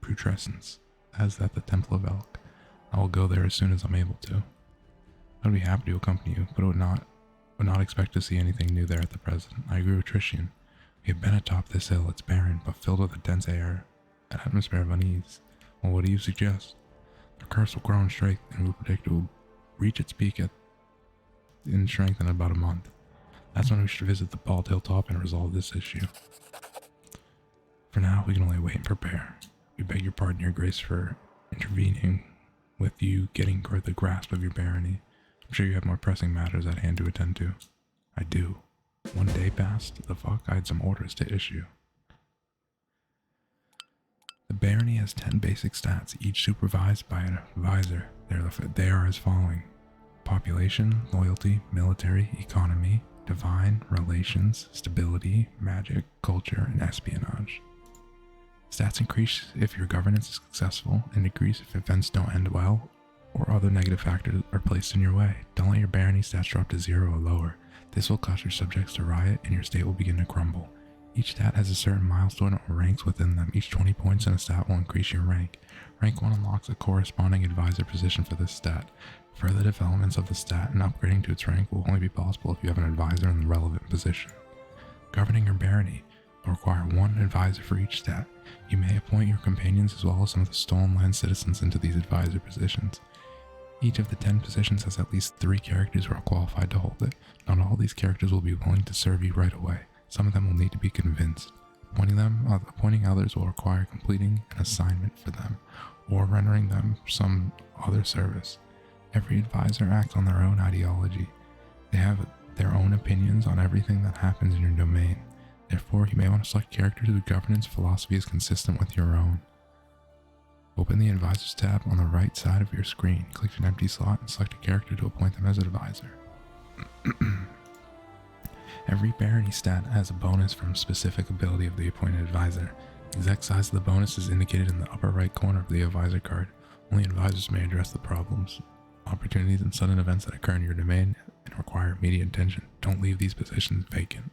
putrescence. That is at the Temple of Elk. I will go there as soon as I'm able to. I'd be happy to accompany you, but would not expect to see anything new there at the present. I agree with Trishian. We have been atop this hill. It's barren, but filled with a dense air, an atmosphere of unease. Well, what do you suggest? The curse will grow in strength, and we predict it will reach its peak in strength in about a month. That's when we should visit the bald hilltop and resolve this issue. For now, we can only wait and prepare. We beg your pardon, Your Grace, for intervening with you getting the grasp of your barony. I'm sure you have more pressing matters at hand to attend to. I do. One day passed, the fuck, I had some orders to issue. The barony has 10 basic stats, each supervised by an advisor. They are as following: population, loyalty, military, economy, divine, relations, stability, magic, culture, and espionage. Stats increase if your governance is successful, and decrease if events don't end well, or other negative factors are placed in your way. Don't let your barony stats drop to 0 or lower. This will cause your subjects to riot, and your state will begin to crumble. Each stat has a certain milestone or ranks within them. Each 20 points in a stat will increase your rank. Rank 1 unlocks a corresponding advisor position for this stat. Further developments of the stat and upgrading to its rank will only be possible if you have an advisor in the relevant position. Governing your barony will require 1 advisor for each stat. You may appoint your companions as well as some of the stolen land citizens into these advisor positions. Each of the 10 positions has at least 3 characters who are qualified to hold it. Not all these characters will be willing to serve you right away. Some of them will need to be convinced. Appointing others will require completing an assignment for them, or rendering them some other service. Every advisor acts on their own ideology. They have their own opinions on everything that happens in your domain. Therefore, you may want to select characters whose governance philosophy is consistent with your own. Open the Advisors tab on the right side of your screen. Click an empty slot and select a character to appoint them as an advisor. Every barony stat has a bonus from specific ability of the appointed advisor. The exact size of the bonus is indicated in the upper right corner of the advisor card. Only advisors may address the problems, opportunities, and sudden events that occur in your domain and require immediate attention. Don't leave these positions vacant.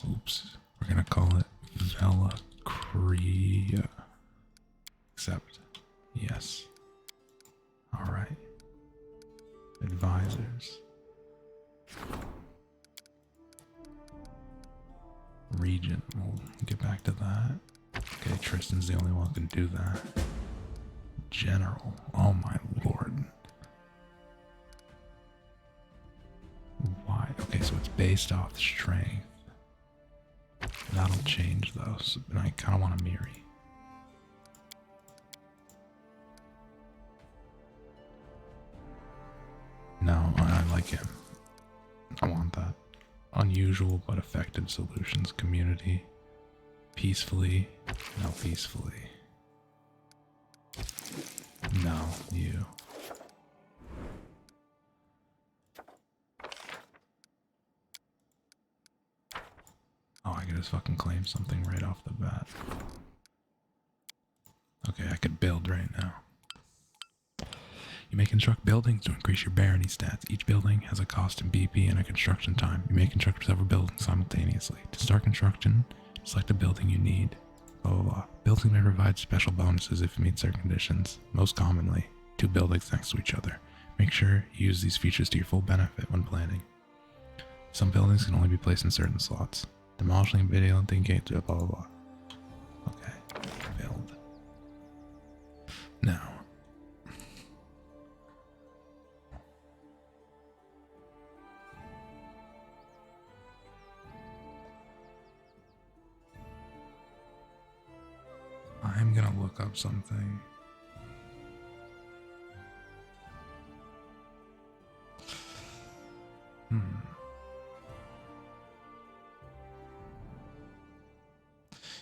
Oops. We're gonna call it Valkyria. Accept. Yes. Alright. Advisors. Region. We'll get back to that. Okay, Tristan's the only one who can do that. General. Oh my lord. Why? Okay, so it's based off strength. That'll change though, and I kind of want a Miri. No, I like him. I want that. Unusual but effective solutions. Community. Peacefully. No, peacefully. No, you. Oh, I could just fucking claim something right off the bat. Okay, I could build right now. You may construct buildings to increase your barony stats. Each building has a cost in BP and a construction time. You may construct several buildings simultaneously. To start construction, select a building you need. Blah, blah, blah. Buildings may provide special bonuses if it meets certain conditions. Most commonly, 2 buildings next to each other. Make sure you use these features to your full benefit when planning. Some buildings can only be placed in certain slots. Demolishing video, gate, blah, blah, blah. Okay, build. Now, I'm gonna look up something.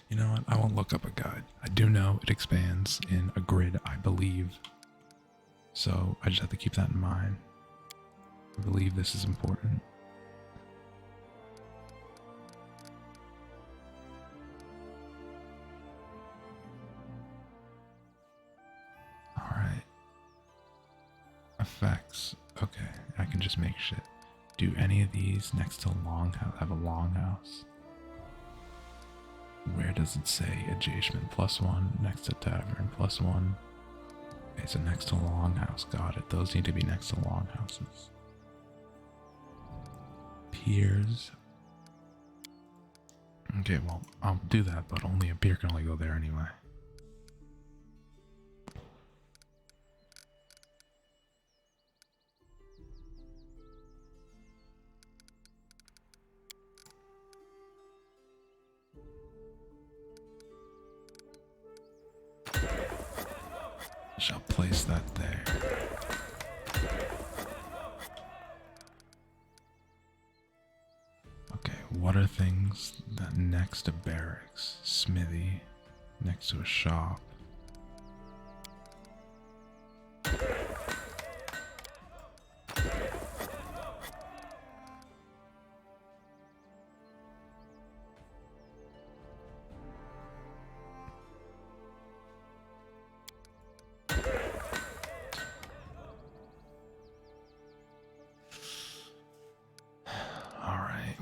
You know what? I won't look up a guide. I do know it expands in a grid, I believe. So I just have to keep that in mind. I believe this is important. Alright. Effects. Okay, I can just make shit. Do any of these next to longhouse have a longhouse? Where does it say adjacent +1, next to tavern +1? Okay, so next to longhouse, got it. Those need to be next to longhouses. Piers. Okay, well, I'll do that, but only a pier can only go there anyway. Shall place that there. Okay, what are things that next to barracks? Smithy, next to a shop.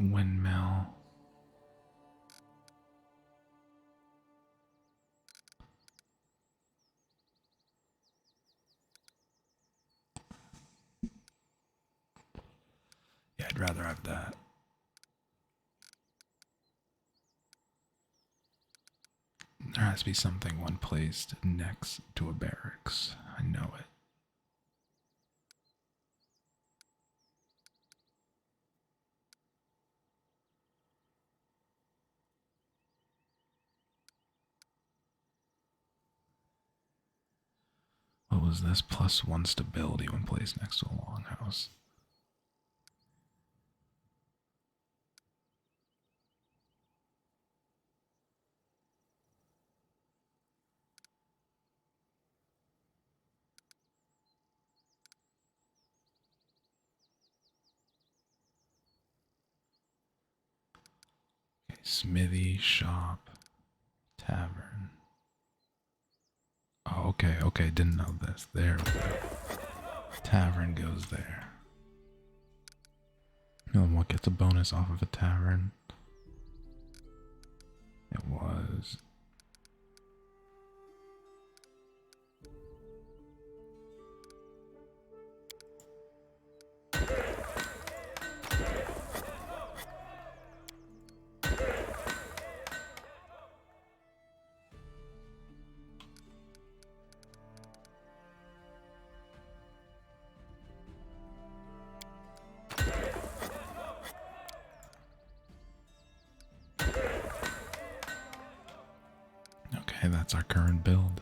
Windmill. Yeah, I'd rather have that. There has to be something one placed next to a barracks. I know it. What was this? +1 stability when placed next to a longhouse. Okay, smithy, shop, tavern. Oh, okay, didn't know this. There we go. Tavern goes there. And what gets a bonus off of a tavern? It was... Okay, that's our current build.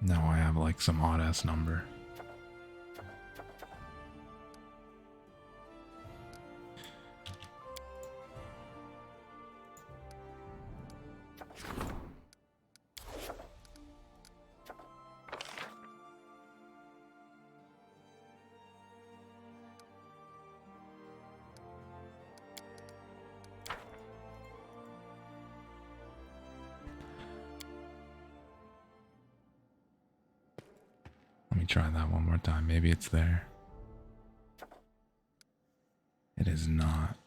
Now I have like some odd ass number. Let me try that one more time. Maybe it's there. It is not.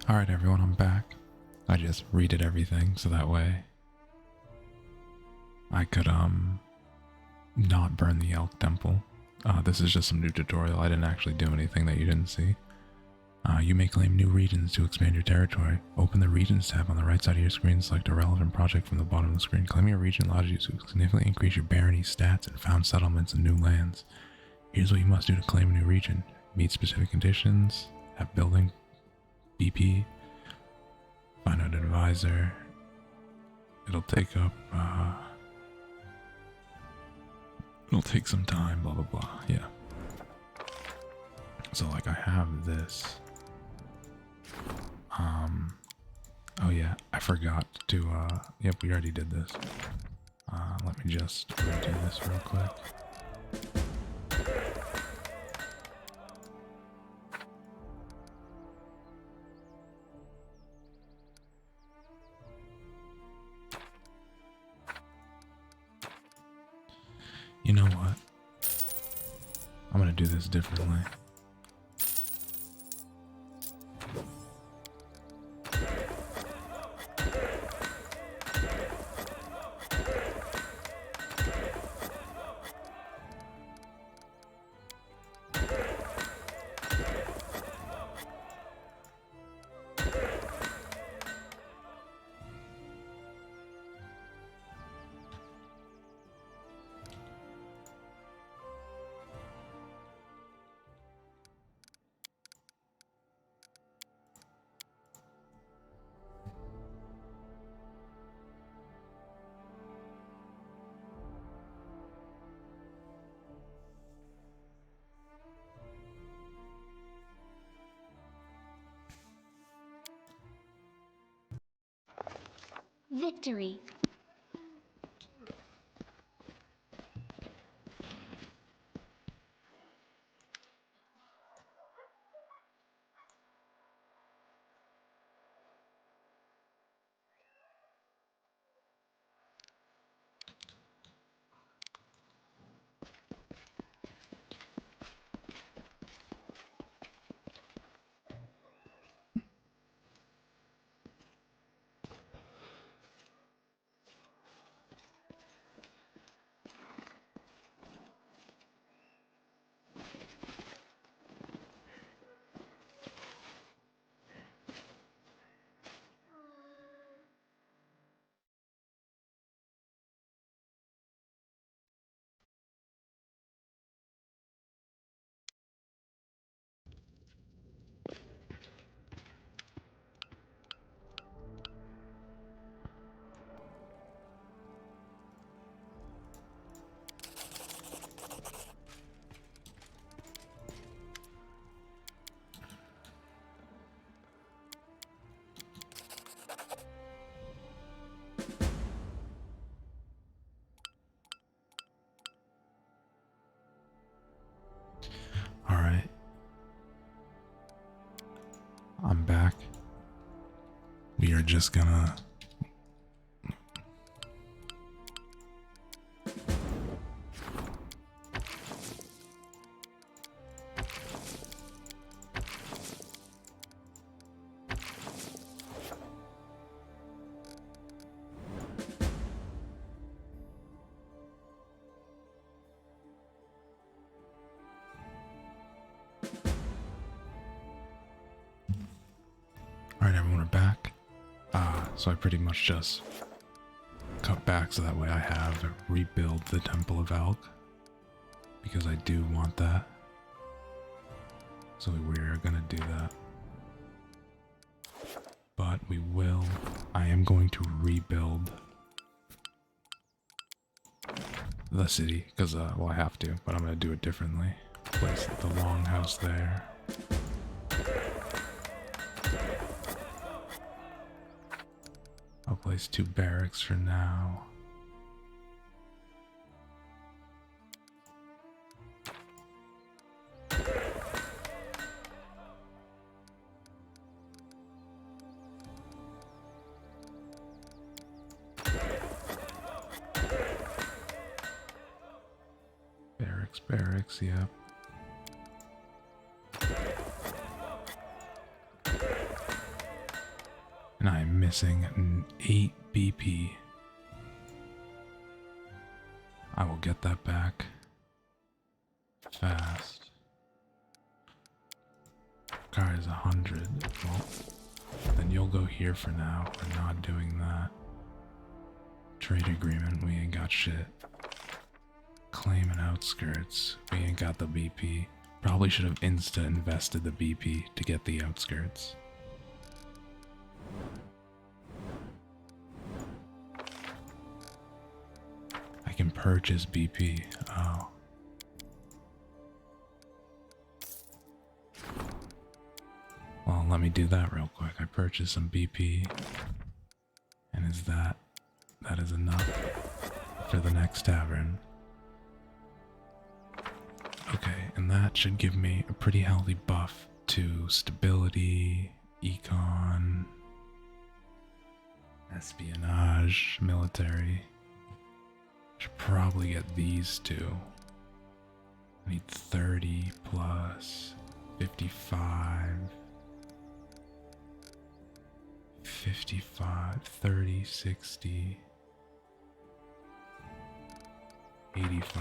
Alright everyone, I'm back. I just redid everything so that way I could not burn the elk temple. This is just some new tutorial. I didn't actually do anything that you didn't see. You may claim new regions to expand your territory. Open the Regions tab on the right side of your screen, select a relevant project from the bottom of the screen. Claiming a region allows you to significantly increase your barony stats and found settlements and new lands. Here's what you must do to claim a new region. Meet specific conditions, have building, BP, find an advisor. It'll take up, it'll take some time, blah, blah, blah. Yeah. So, like, I have this. Oh yeah, I forgot to, yep, we already did this. Let me just redo this real quick. You know what? I'm gonna do this differently. Victory. Alright. I'm back. We are just gonna... Alright everyone, we're back. So I pretty much just cut back so that way I have rebuild the Temple of Elk. Because I do want that. So we're gonna do that. But we will... I am going to rebuild the city. Because, well, I have to, but I'm gonna do it differently. Place the longhouse there. I'll place 2 barracks for now. Barracks, yep. And I am missing an 8 BP. I will get that back fast. Car is 100. Well, then you'll go here for now. We're not doing that. Trade agreement, we ain't got shit. Claim and outskirts, we ain't got the BP. Probably should have insta invested the BP to get the outskirts. I can purchase BP. Oh. Well, let me do that real quick. I purchased some BP. And is that is enough for the next tavern. Okay, and that should give me a pretty healthy buff to stability, econ, espionage, military. Should probably get these two. I need 30 plus 55. 55, 30, 60, 85.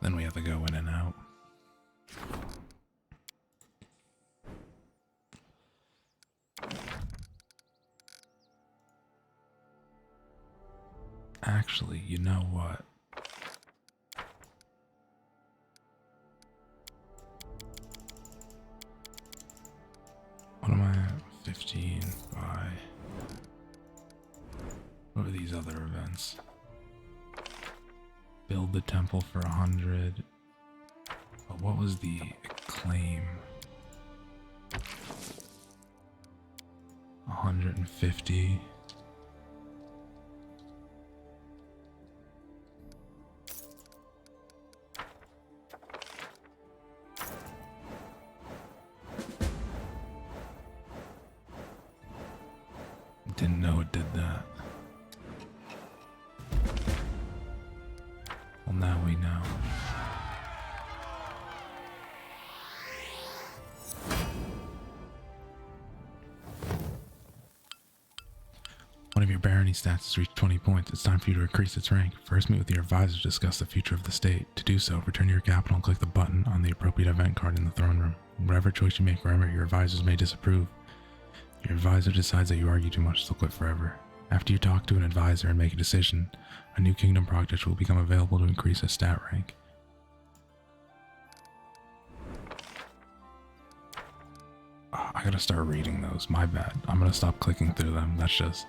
Then we have to go in and out. Actually, you know what? What am I at? 15 by... What are these other events? Build the temple for 100. But what was the acclaim? 150. Didn't know it did that. Well, now we know. One of your barony stats has reached 20 points. It's time for you to increase its rank. First, meet with your advisor to discuss the future of the state. To do so, return your capital and click the button on the appropriate event card in the throne room. Whatever choice you make, remember, your advisors may disapprove. Your advisor decides that you argue too much, so quit forever. After you talk to an advisor and make a decision, a new kingdom project will become available to increase a stat rank. Oh, I gotta start reading those, my bad. I'm gonna stop clicking through them, that's just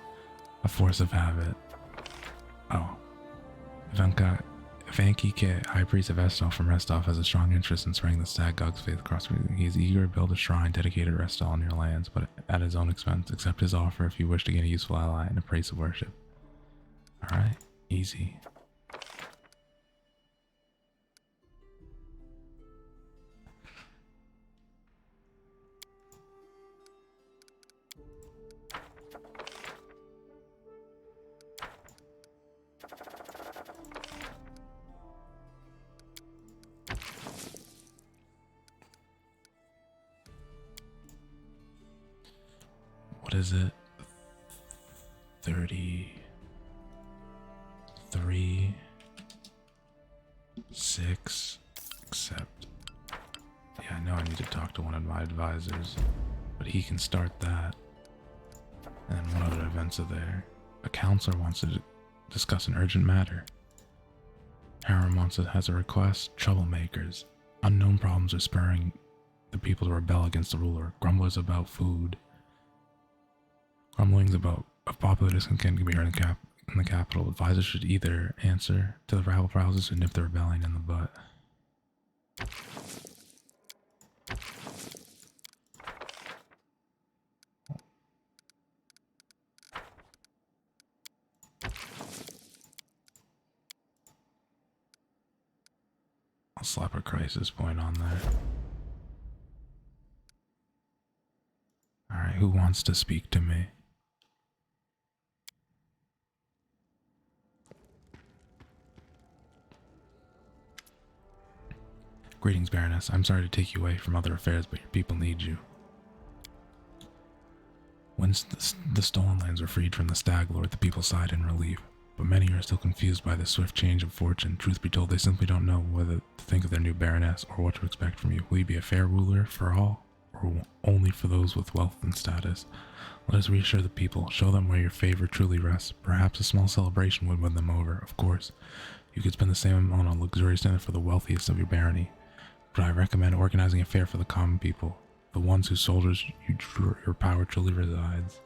a force of habit. Oh. Kalikke, High Priest of Estal from Restov, has a strong interest in spreading the Stag Gog's faith across regions. He is eager to build a shrine dedicated to Restall on your lands, but at his own expense. Accept his offer if you wish to gain a useful ally and a place of worship. Alright, easy. What is it? 33, 6, accept. Yeah, I know I need to talk to one of my advisors, but he can start that. And then what other events are there? A counselor wants to discuss an urgent matter. Harem has a request. Troublemakers. Unknown problems are spurring the people to rebel against the ruler. Grumblers about food. Grumblings about popular discontent can be heard in the capital. Advisors should either answer to the rabble rousers or nip the rebellion in the butt. I'll slap a crisis point on there. who wants to speak to me? Greetings, Baroness. I'm sorry to take you away from other affairs, but your people need you. Once the stolen lands were freed from the Stag Lord, the people sighed in relief. But many are still confused by the swift change of fortune. Truth be told, they simply don't know whether to think of their new Baroness or what to expect from you. Will you be a fair ruler for all, or only for those with wealth and status? Let us reassure the people, show them where your favor truly rests. Perhaps a small celebration would win them over, of course. You could spend the same amount on a luxurious dinner for the wealthiest of your barony. But I recommend organizing a fair for the common people, the ones whose shoulders your power truly resides.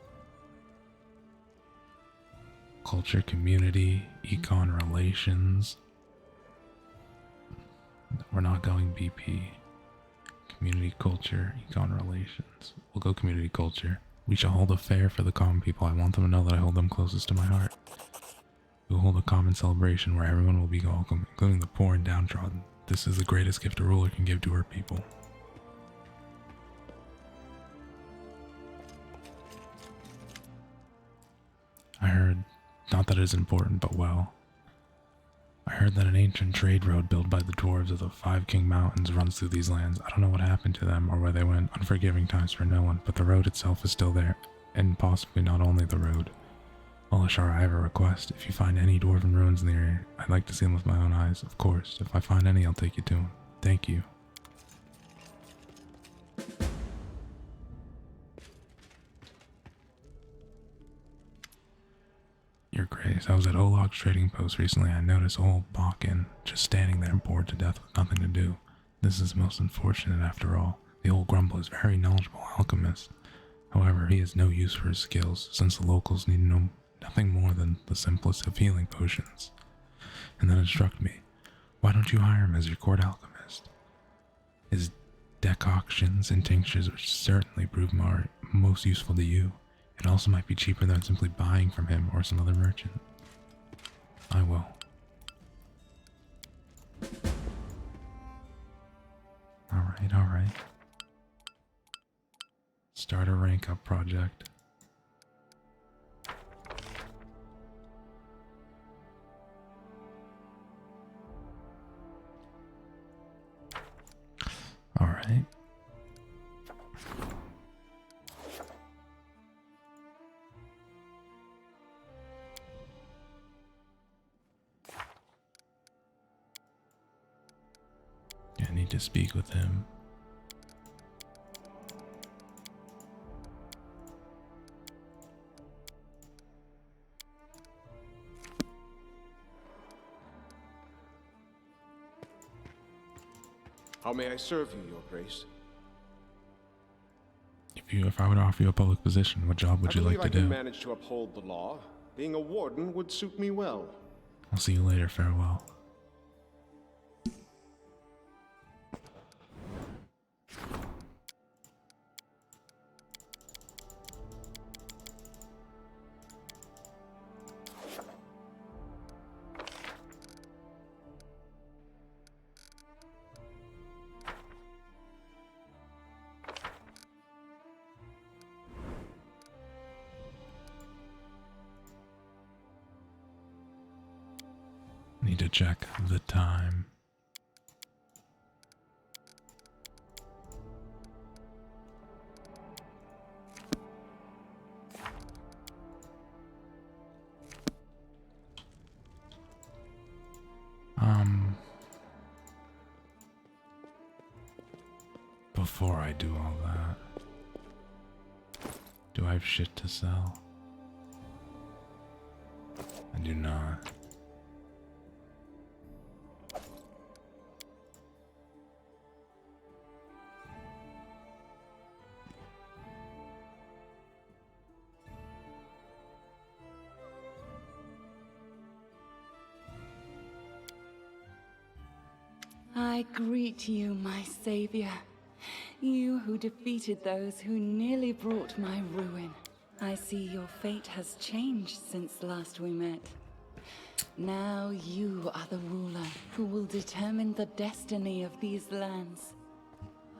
Culture, community, econ, relations. We're not going BP. Community, culture, econ, relations. We'll go community, culture. We shall hold a fair for the common people. I want them to know that I hold them closest to my heart. We'll hold a common celebration where everyone will be welcome, including the poor and downtrodden. This is the greatest gift a ruler can give to her people. I heard, not that it is important, but well, I heard that an ancient trade road built by the dwarves of the Five King Mountains runs through these lands. I don't know what happened to them or where they went. Unforgiving times for no one, but the road itself is still there, and possibly not only the road. Well, Archara, I have a request. If you find any dwarven ruins in the area, I'd like to see them with my own eyes. Of course, if I find any, I'll take you to them. Thank you. Your Grace, I was at Olog's trading post recently. I noticed old Bakken just standing there bored to death with nothing to do. This is most unfortunate after all. The old Grumble is a very knowledgeable alchemist. However, he has no use for his skills, since the locals need nothing more than the simplest of healing potions. And then it struck me, why don't you hire him as your court alchemist? His decoctions and tinctures would certainly prove most useful to you. It also might be cheaper than simply buying from him or some other merchant. I will. Alright. Start a rank up project. Alright. I need to speak with him. How may I serve you, Your Grace? If I would offer you a public position, what job would you like to do? I can manage to uphold the law. Being a warden would suit me well. I'll see you later. Farewell. Need to check the time. Before I do all that, do I have shit to sell? I do not. I greet you, my savior. You who defeated those who nearly brought my ruin. I see your fate has changed since last we met. Now you are the ruler who will determine the destiny of these lands.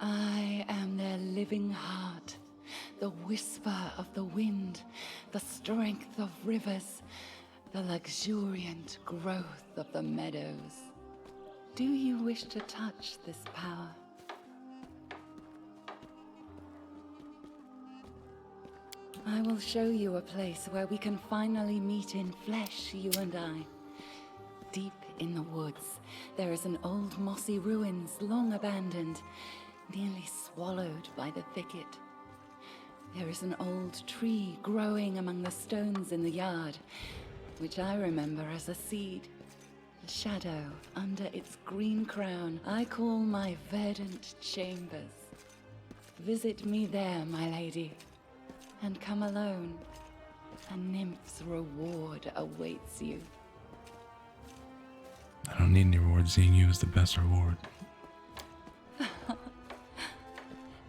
I am their living heart, the whisper of the wind, the strength of rivers, the luxuriant growth of the meadows. Do you wish to touch this power? I will show you a place where we can finally meet in flesh, you and I. Deep in the woods, there is an old mossy ruins long abandoned, nearly swallowed by the thicket. There is an old tree growing among the stones in the yard, which I remember as a seed. The shadow under its green crown I call my verdant chambers. Visit me there, my lady, and come alone. A nymph's reward awaits you. I don't need any reward. Seeing you is the best reward.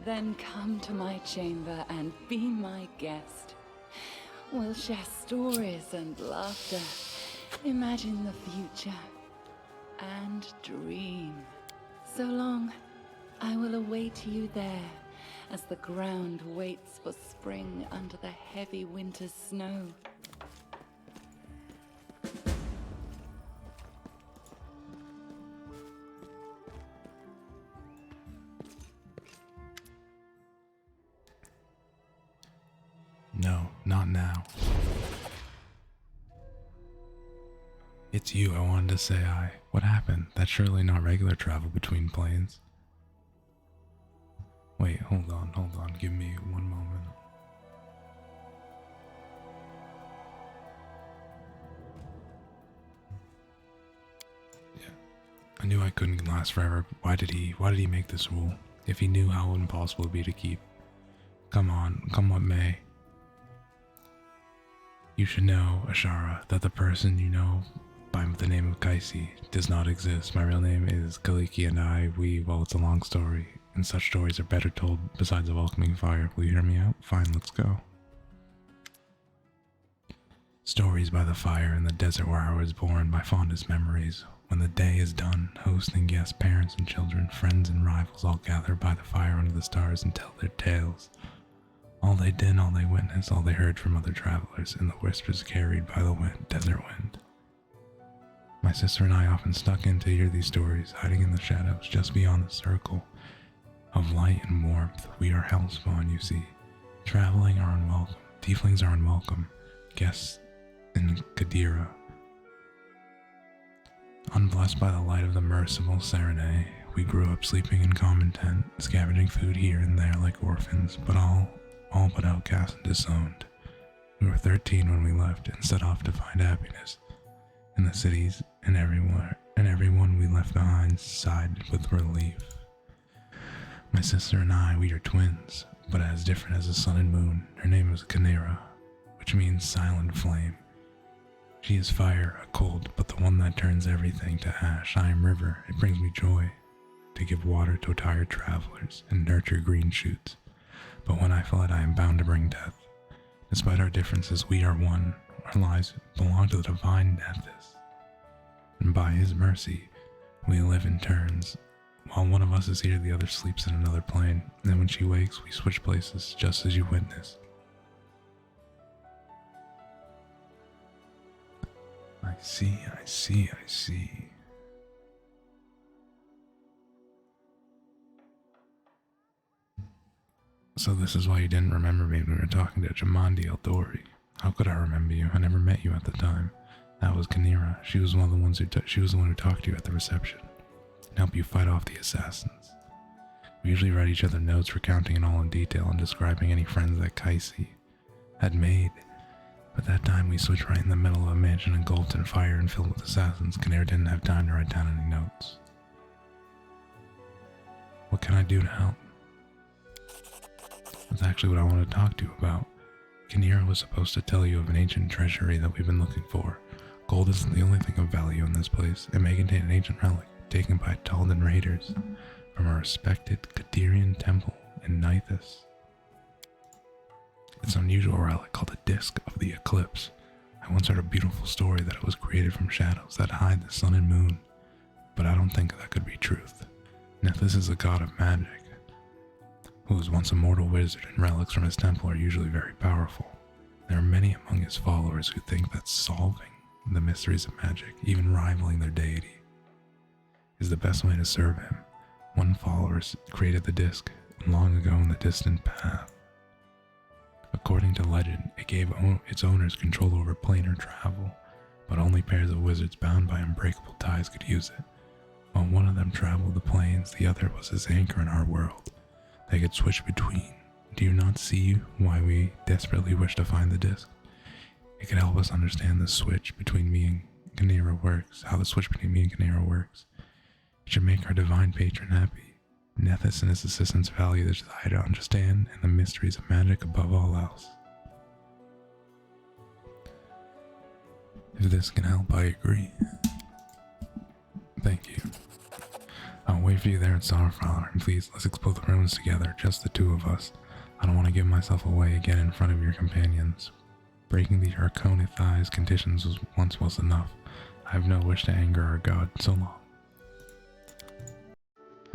Then come to my chamber and be my guest. We'll share stories and laughter, imagine the future, and dream. So long, I will await you there, as the ground waits for spring under the heavy winter snow. No, not now. It's you, I wanted to say hi. What happened? That's surely not regular travel between planes. Wait, hold on, give me one moment. Yeah, I knew I couldn't last forever. Why did he make this rule? If he knew how impossible it'd be to keep. Come on, come what may. You should know, Archara, that the person you know by the name of KotC does not exist. My real name is Kalikke, and well, it's a long story, and such stories are better told besides a welcoming fire. Will you hear me out? Fine, let's go. Stories by the fire in the desert where I was born, my fondest memories. When the day is done, hosts and guests, parents and children, friends and rivals all gather by the fire under the stars and tell their tales. All they did, all they witnessed, all they heard from other travelers, and the whispers carried by the desert wind. My sister and I often snuck in to hear these stories, hiding in the shadows just beyond the circle of light and warmth. We are hellspawn, you see. Traveling are unwelcome. Tieflings are unwelcome. Guests in Kanerah. Unblessed by the light of the merciful Serenade, we grew up sleeping in common tent, scavenging food here and there like orphans, but all but outcast and disowned. We were 13 when we left and set off to find happiness in the cities, and everyone we left behind sighed with relief. My sister and I, we are twins, but as different as the sun and moon. Her name is Kanerah, which means silent flame. She is fire, a cold, but the one that turns everything to ash. I am river, it brings me joy, to give water to tired travelers and nurture green shoots. But when I fled, I am bound to bring death. Despite our differences, we are one. Our lives belong to the divine Nethys. And by his mercy, we live in turns. While one of us is here, the other sleeps in another plane. And when she wakes, we switch places, just as you witnessed. I see. So this is why you didn't remember me when we were talking to Jamandi Eldori. How could I remember you? I never met you at the time. That was Kanerah. She was one of the ones she was the one who talked to you at the reception and helped you fight off the assassins. We usually write each other notes recounting it all in detail and describing any friends that KotC had made. But that time we switched right in the middle of a mansion engulfed in fire and filled with assassins. Kanerah didn't have time to write down any notes. What can I do to help? That's actually what I want to talk to you about. Kanerah was supposed to tell you of an ancient treasury that we've been looking for. Gold isn't the only thing of value in this place. It may contain an ancient relic taken by Taldan raiders from a respected Kadirian temple in Nithis. It's an unusual relic called the Disc of the Eclipse. I once heard a beautiful story that it was created from shadows that hide the sun and moon, but I don't think that could be truth. Nithis is a god of magic. who was once a mortal wizard, and relics from his temple are usually very powerful. There are many among his followers who think that solving the mysteries of magic, even rivaling their deity, is the best way to serve him. One follower created the disc long ago in the distant path. According to legend, it gave its owners control over planar travel, but only pairs of wizards bound by unbreakable ties could use it. While one of them traveled the planes, the other was his anchor in our world. They could switch between. Do you not see why we desperately wish to find the disc? It could help us understand the switch between me and Kanerah works, how the switch between me and Kanerah works. It should make our divine patron happy. Nethys and his assistants value the desire to understand and the mysteries of magic above all else. If this can help, I agree. Thank you. I'll wait for you there at SWTOR, and please, let's explore the ruins together, just the two of us. I don't want to give myself away again in front of your companions. Breaking the Archonithized conditions was enough. I have no wish to anger our god. So long.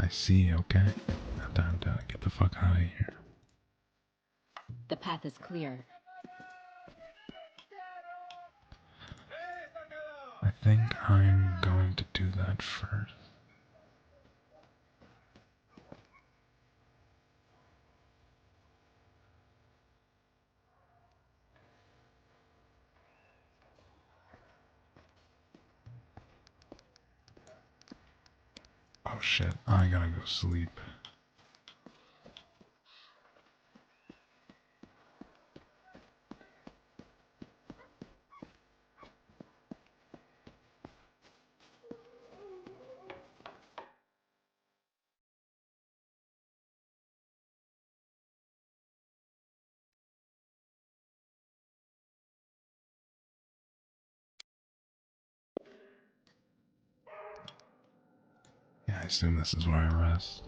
I see, okay. Now time to get the fuck out of here. The path is clear. I think I'm going to do that first. Oh shit, I gotta go sleep. Yeah, I assume this is where I rest.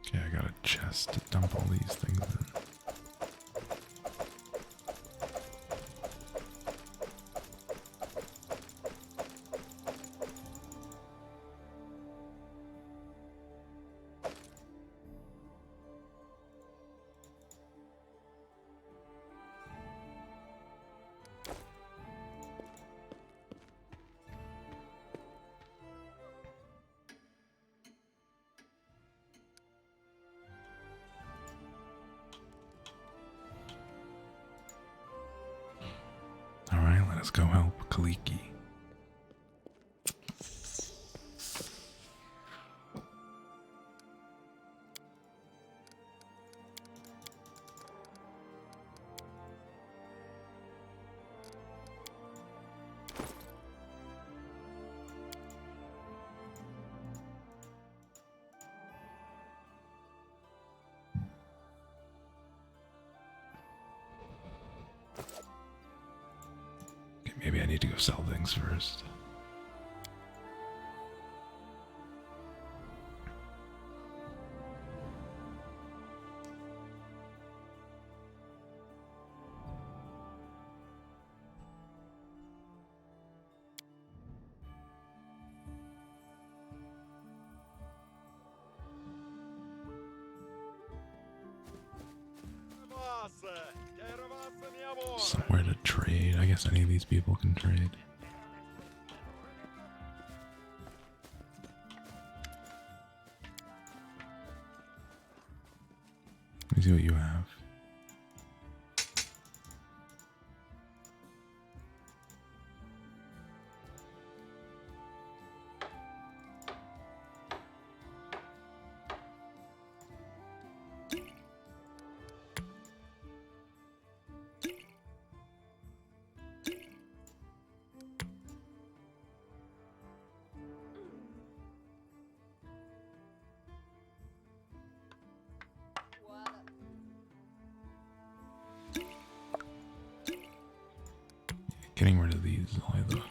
Okay, I got a chest to dump all these things in. Alright, let us go help Kalikke. Maybe I need to go sell things first. Somewhere to trade. I guess any of these people can trade. Let me see what you have. Getting rid of these is only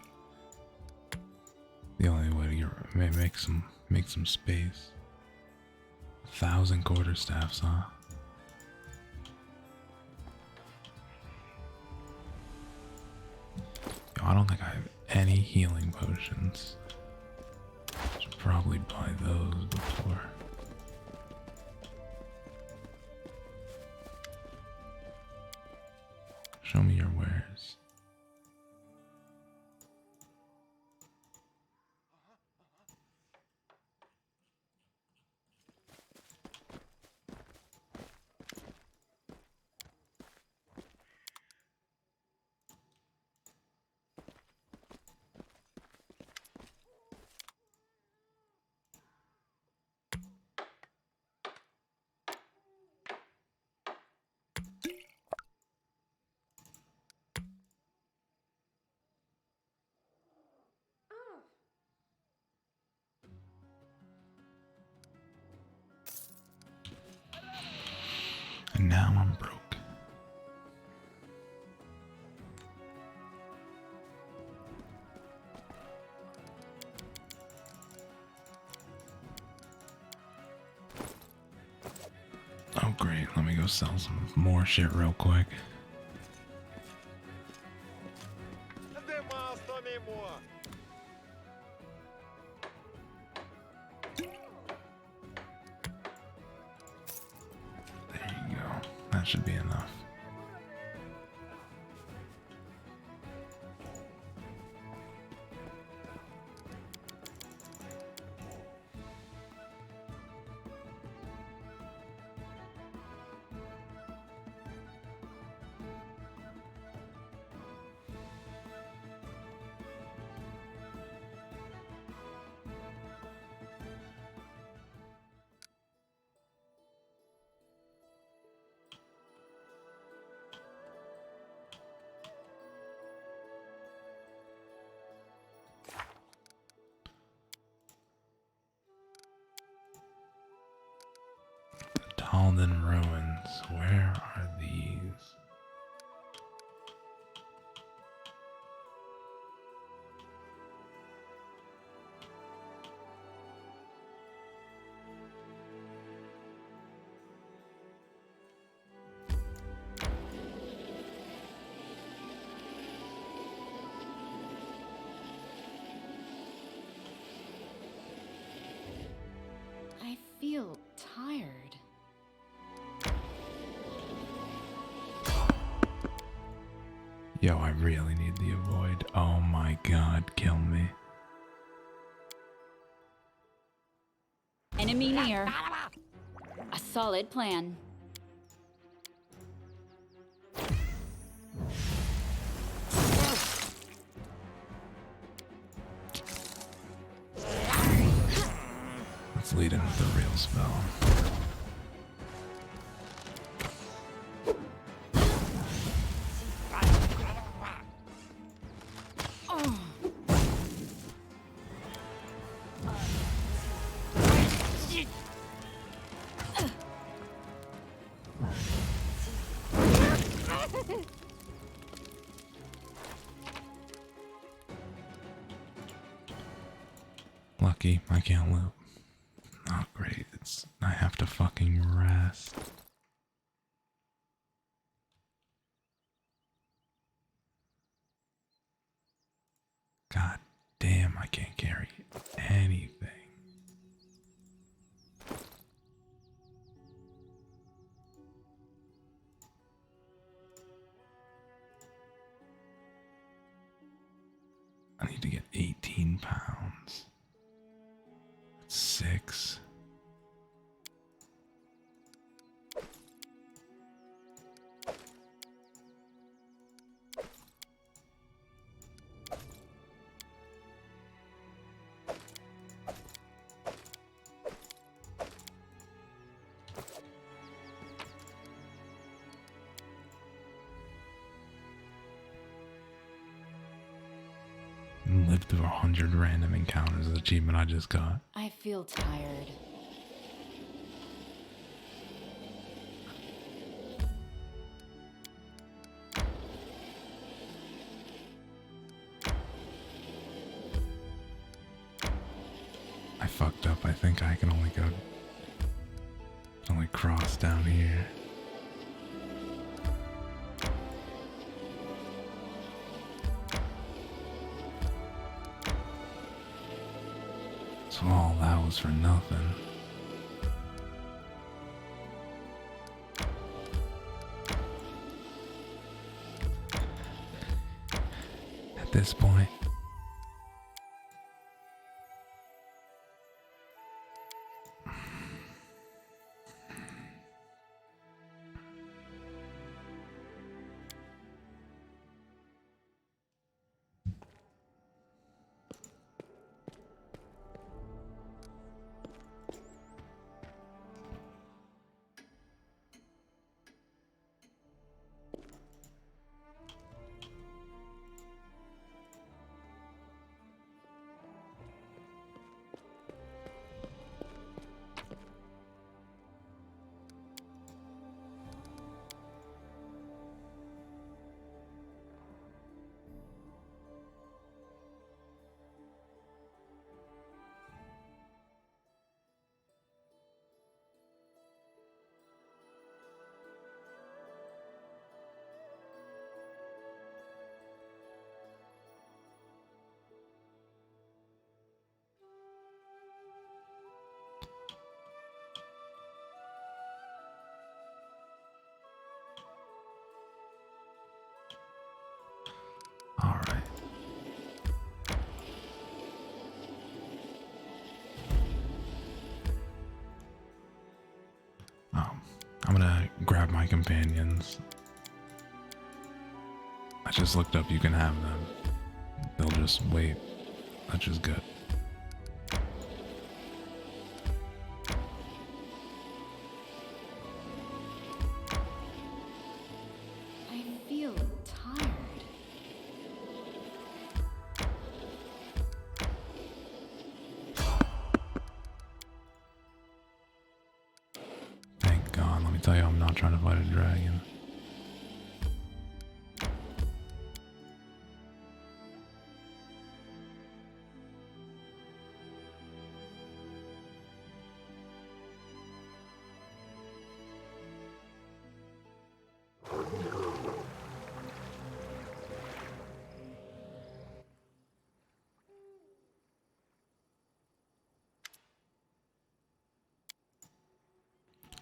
the only way to make some space. 1,000 quarterstaffs, huh? I don't think I have any healing potions. Should probably buy those before. Show me your wares. And now I'm broke. Oh great, let me go sell some more shit real quick. There you go. That should be enough. Talden Ruins, where are these? I feel tired. Yo, I really need the avoid. Oh my god, kill me. Enemy near. A solid plan. Let's lead in with the real spell. Lucky, I can't loop. Oh great, I have to fucking rest. God damn, I can't carry anything. I need to get 18 pounds. 6. Live through 100 random encounters, the achievement I just got. I feel tired. I fucked up. I think I can only cross down here. So all that was for nothing. At this point, all right. I'm gonna grab my companions. I just looked up, you can have them. They'll just wait. That's just good. I feel tired. Thank God. Let me tell you, I'm not trying to fight a dragon.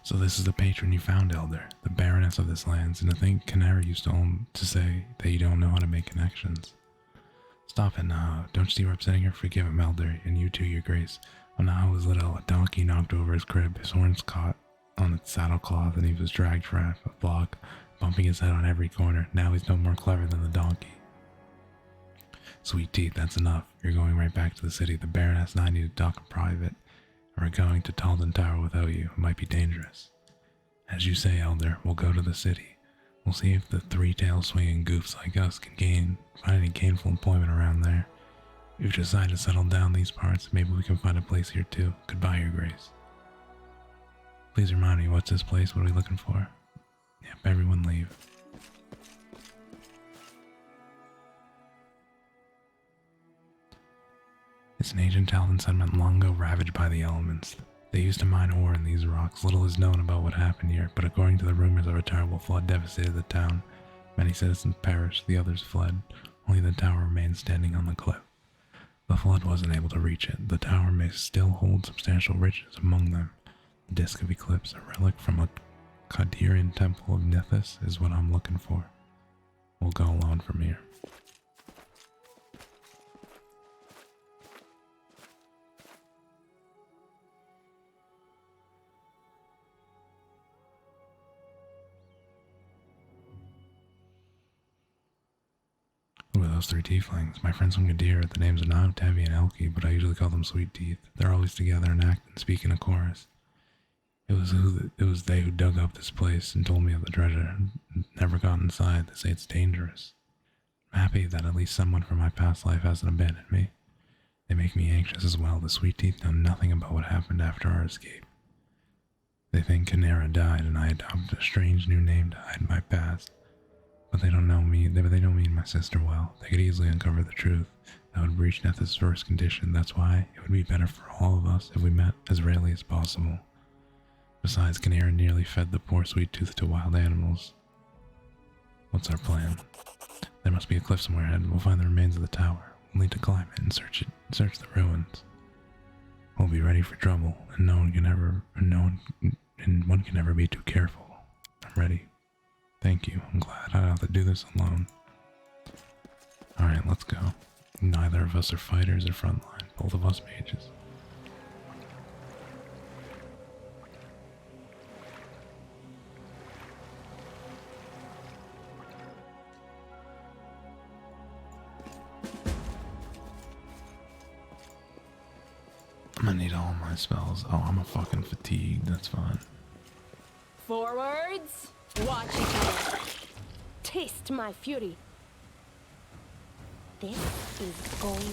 So this is the patron you found, Elder, the Baroness of this lands, and I think Kanerah used to say that you don't know how to make connections. Stop it now. Don't you see we're upsetting her? Forgive him, Elder, and you too, your grace. When I was little, a donkey knocked over his crib, his horns caught on its saddle cloth, and he was dragged for half a block, bumping his head on every corner. Now he's no more clever than the donkey. Sweet teeth, that's enough. You're going right back to the city. The Baroness and I need to talk in private. We're going to Talden Tower without you. It might be dangerous. As you say, Elder, we'll go to the city. We'll see if the three-tailed swinging goofs like us can find any gainful employment around there. We've decided to settle down these parts. Maybe we can find a place here too. Goodbye, Your Grace. Please remind me, what's this place? What are we looking for? Yep, everyone leave. It's an ancient Talden settlement long ago ravaged by the elements. They used to mine ore in these rocks. Little is known about what happened here, but according to the rumors of a terrible flood devastated the town. Many citizens perished, the others fled. Only the tower remained standing on the cliff. The flood wasn't able to reach it. The tower may still hold substantial riches among them. The Disc of Eclipse, a relic from a Kalderian temple of Nithis, is what I'm looking for. We'll go alone from here. Who are those three tieflings? My friends from Kanerah. The names are not Tevi and Elke, but I usually call them Sweet Teeth. They're always together and act and speak in a chorus. It was they who dug up this place and told me of the treasure. Never got inside. They say it's dangerous. I'm happy that at least someone from my past life hasn't abandoned me. They make me anxious as well. The Sweet Teeth know nothing about what happened after our escape. They think Kanerah died and I adopted a strange new name to hide my past. But they don't know me. They don't mean my sister well. They could easily uncover the truth. That would breach Neth's first condition. That's why it would be better for all of us if we met as rarely as possible. Besides, Kanerah nearly fed the poor Sweet Tooth to wild animals. What's our plan? There must be a cliff somewhere ahead. We'll find the remains of the tower. We'll need to climb it and search the ruins. we'll be ready for trouble, and one can never be too careful. I'm ready. Thank you. I'm glad I don't have to do this alone. Alright, let's go. Neither of us are fighters or frontline. Both of us mages. I'm gonna need all my spells. Oh, I'm a fucking fatigued. That's fine. Forwards, watch each other. Taste my fury. This is going to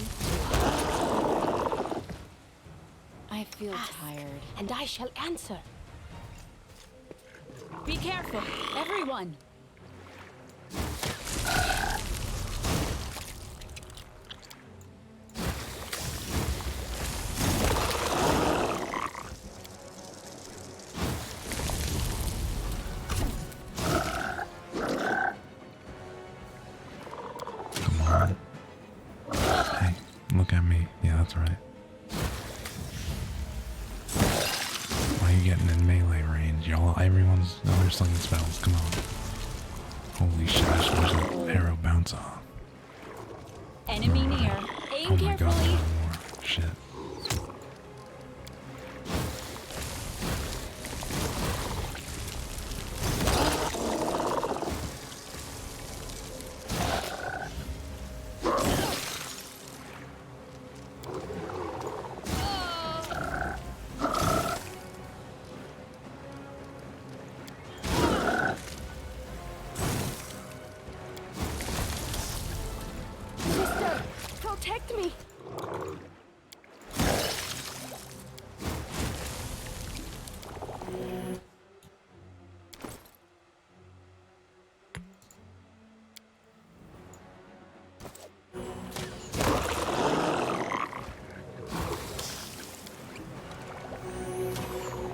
I feel tired. and I shall answer. Be careful, everyone. Come on. Hey, look at me. Yeah, that's right. Why are you getting in melee range? Y'all, everyone's they're slinging spells. Come on. Holy shit, I should just let the arrow bounce off. Enemy near. Aim Oh my god, carefully. no more. Shit. Sister, protect me.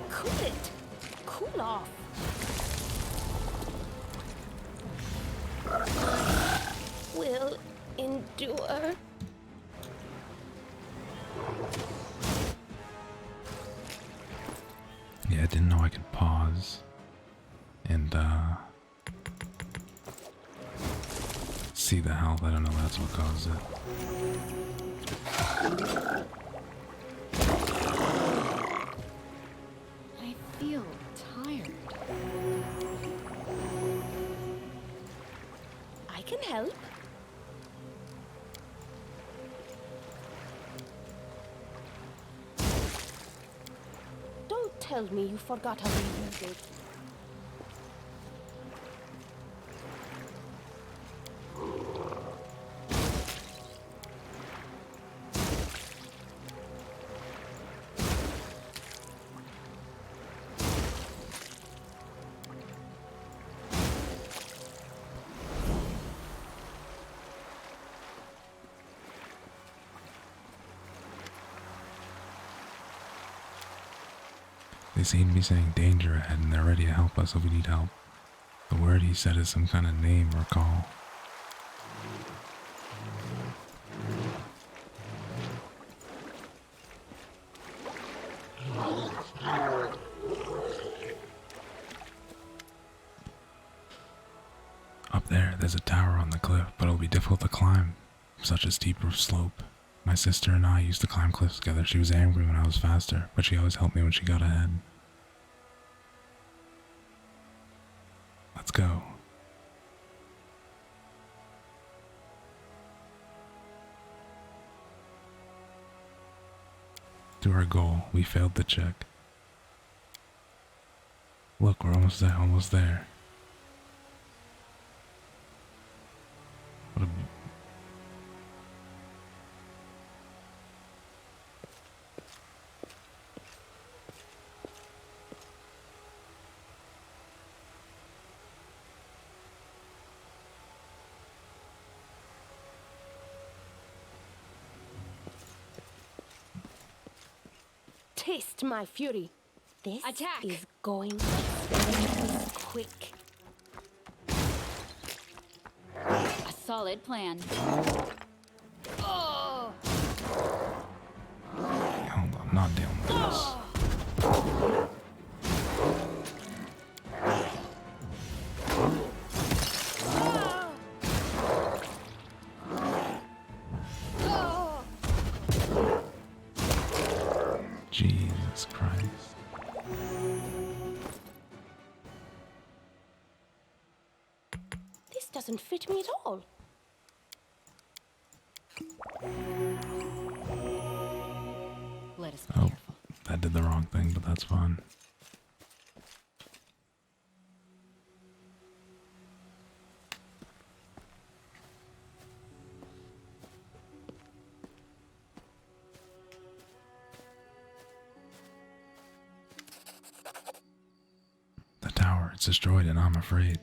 Cool it. Cool off. Will endure. Yeah, I didn't know I could pause and see the health. I don't know that's what caused it. I feel tired. I can help. Don't tell me you forgot how we used it. They seem to be saying danger ahead and they're ready to help us if we need help. The word he said is some kind of name or call. Up there, there's a tower on the cliff, but it'll be difficult to climb. Such a steep slope. My sister and I used to climb cliffs together. She was angry when I was faster, but she always helped me when she got ahead. Let's go. To our goal, we failed the check. Look, we're almost there, almost there. What a... Taste my fury. This Attack. is going quick. A solid plan. Oh! Hold on, not dealing with this. Jesus Christ. This doesn't fit me at all. Let us be Oh, careful. that did the wrong thing, but that's fine. The tower, it's destroyed and I'm afraid.